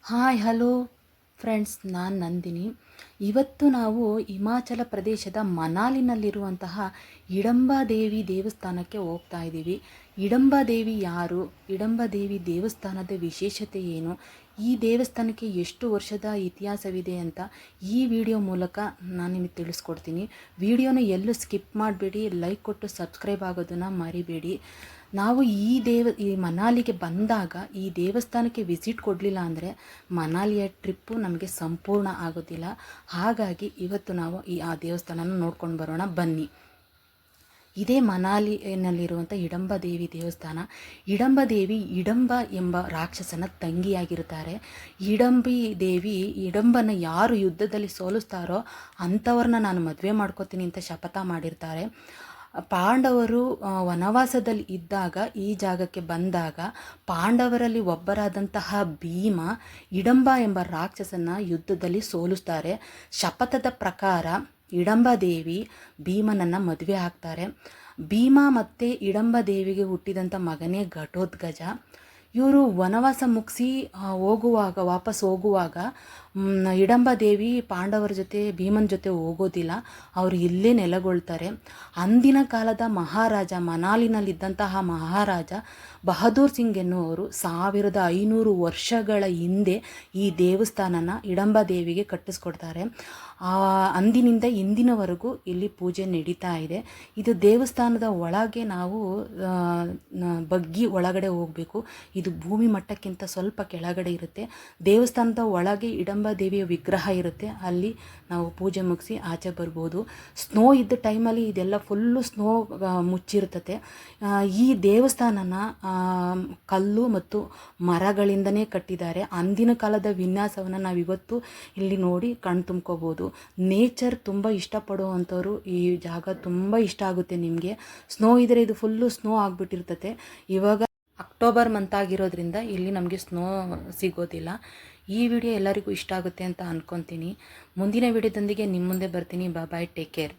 Hi hello friends, ನಾನು ನಂದಿನಿ. ಇವತ್ತು ನಾವು ಹಿಮಾಚಲ ಪ್ರದೇಶದ ಮನಾಲಿನಲ್ಲಿರುವಂತಹ ಹಿಡಂಬಾದೇವಿ ದೇವಸ್ಥಾನಕ್ಕೆ ಹೋಗ್ತಾ ಇದ್ದೀವಿ. ಹಿಡಂಬಾದೇವಿ ಯಾರು, ಹಿಡಂಬಾದೇವಿ ದೇವಸ್ಥಾನದ ವಿಶೇಷತೆ ಏನು, ಈ ದೇವಸ್ಥಾನಕ್ಕೆ ಎಷ್ಟು ವರ್ಷದ ಇತಿಹಾಸವಿದೆ ಅಂತ ಈ ವಿಡಿಯೋ ಮೂಲಕ ನಾನು ನಿಮಗೆ ತಿಳಿಸ್ಕೊಡ್ತೀನಿ. ವಿಡಿಯೋನ ಎಲ್ಲೂ ಸ್ಕಿಪ್ ಮಾಡಬೇಡಿ, ಲೈಕ್ ಕೊಟ್ಟು ಸಬ್ಸ್ಕ್ರೈಬ್ ಆಗೋದನ್ನು ಮರಿಬೇಡಿ. ನಾವು ಈ ಮನಾಲಿಗೆ ಬಂದಾಗ ಈ ದೇವಸ್ಥಾನಕ್ಕೆ ವಿಸಿಟ್ ಕೊಡಲಿಲ್ಲ ಅಂದರೆ ಮನಾಲಿಯ ಟ್ರಿಪ್ಪು ನಮಗೆ ಸಂಪೂರ್ಣ ಆಗೋದಿಲ್ಲ. ಹಾಗಾಗಿ ಇವತ್ತು ನಾವು ಆ ದೇವಸ್ಥಾನನ ನೋಡ್ಕೊಂಡು ಬರೋಣ ಬನ್ನಿ. ಇದೇ ಮನಾಲಿನಲ್ಲಿರುವಂಥ ಹಿಡಂಬಾದೇವಿ ದೇವಸ್ಥಾನ. ಹಿಡಂಬಾದೇವಿ ಹಿಡಂಬ ಎಂಬ ರಾಕ್ಷಸನ ತಂಗಿಯಾಗಿರ್ತಾರೆ. ಹಿಡಂಬನ ಯಾರು ಯುದ್ಧದಲ್ಲಿ ಸೋಲಿಸ್ತಾರೋ ಅಂಥವ್ರನ್ನ ನಾನು ಮದುವೆ ಮಾಡ್ಕೋತೀನಿ ಅಂತ ಶಪಥ ಮಾಡಿರ್ತಾರೆ. ಪಾಂಡವರು ವನವಾಸದಲ್ಲಿ ಇದ್ದಾಗ ಈ ಜಾಗಕ್ಕೆ ಬಂದಾಗ ಪಾಂಡವರಲ್ಲಿ ಒಬ್ಬರಾದಂತಹ ಭೀಮ ಹಿಡಂಬ ಎಂಬ ರಾಕ್ಷಸನ ಯುದ್ಧದಲ್ಲಿ ಸೋಲಿಸ್ತಾರೆ. ಶಪಥದ ಪ್ರಕಾರ ಹಿಡಂಬಾದೇವಿ ಭೀಮನನ್ನು ಮದುವೆ ಆಗ್ತಾರೆ. ಭೀಮ ಮತ್ತು ಹಿಡಂಬಾದೇವಿಗೆ ಹುಟ್ಟಿದಂಥ ಮಗನೇ ಘಟೋತ್ಕಚ. ಇವರು ವನವಾಸ ಮುಗಿಸಿ ವಾಪಸ್ ಹೋಗುವಾಗ ಹಿಡಂಬಾದೇವಿ ಪಾಂಡವರ ಜೊತೆ ಭೀಮನ ಜೊತೆ ಹೋಗೋದಿಲ್ಲ, ಅವರು ಇಲ್ಲೇ ನೆಲೆಗೊಳ್ತಾರೆ. ಅಂದಿನ ಕಾಲದ ಮಹಾರಾಜ, ಮನಾಲಿನಲ್ಲಿದ್ದಂತಹ ಮಹಾರಾಜ ಬಹದ್ದೂರ್ ಸಿಂಗ್ ಎನ್ನುವರು 1500 ವರ್ಷಗಳ ಹಿಂದೆ ಈ ದೇವಸ್ಥಾನನ ಹಿಡಂಬಾದೇವಿಗೆ ಕಟ್ಟಿಸ್ಕೊಡ್ತಾರೆ. ಅಂದಿನಿಂದ ಇಂದಿನವರೆಗೂ ಇಲ್ಲಿ ಪೂಜೆ ನಡೀತಾ ಇದೆ. ಇದು ದೇವಸ್ಥಾನದ ಒಳಗೆ ನಾವು ಬಗ್ಗಿ ಒಳಗಡೆ ಹೋಗಬೇಕು. ಇದು ಭೂಮಿ ಮಟ್ಟಕ್ಕಿಂತ ಸ್ವಲ್ಪ ಕೆಳಗಡೆ ಇರುತ್ತೆ. ದೇವಸ್ಥಾನದ ಒಳಗೆ ಹಿಡಂಬಾದೇವಿಯ ವಿಗ್ರಹ ಇರುತ್ತೆ, ಅಲ್ಲಿ ನಾವು ಪೂಜೆ ಮುಗಿಸಿ ಆಚೆ ಬರ್ಬೋದು. ಸ್ನೋ ಇದ್ದ ಟೈಮಲ್ಲಿ ಇದೆಲ್ಲ ಫುಲ್ಲು ಸ್ನೋ ಮುಚ್ಚಿರ್ತತೆ. ಈ ದೇವಸ್ಥಾನನ ಕಲ್ಲು ಮತ್ತು ಮರಗಳಿಂದನೇ ಕಟ್ಟಿದ್ದಾರೆ. ಅಂದಿನ ಕಾಲದ ವಿನ್ಯಾಸವನ್ನು ನಾವಿವತ್ತು ಇಲ್ಲಿ ನೋಡಿ ಕಣ್ ತುಂಬ್ಕೋಬೋದು. ನೇಚರ್ ತುಂಬ ಇಷ್ಟಪಡುವಂಥವ್ರು ಈ ಜಾಗ ತುಂಬ ಇಷ್ಟ ಆಗುತ್ತೆ ನಿಮಗೆ. ಸ್ನೋ ಇದ್ದರೆ ಇದು ಫುಲ್ಲು ಸ್ನೋ ಆಗಿಬಿಟ್ಟಿರ್ತತೆ. ಇವಾಗ ಅಕ್ಟೋಬರ್ ಮಂತ್ ಆಗಿರೋದ್ರಿಂದ ಇಲ್ಲಿ ನಮಗೆ ಸ್ನೋ ಸಿಗೋದಿಲ್ಲ. ಈ ವಿಡಿಯೋ ಎಲ್ಲರಿಗೂ ಇಷ್ಟ ಆಗುತ್ತೆ ಅಂತ ಅಂದ್ಕೊತೀನಿ. ಮುಂದಿನ ವಿಡಿಯೋದೊಂದಿಗೆ ನಿಮ್ಮ ಮುಂದೆ ಬರ್ತೀನಿ. ಬಾಯ್, ಟೇಕ್ ಕೇರ್.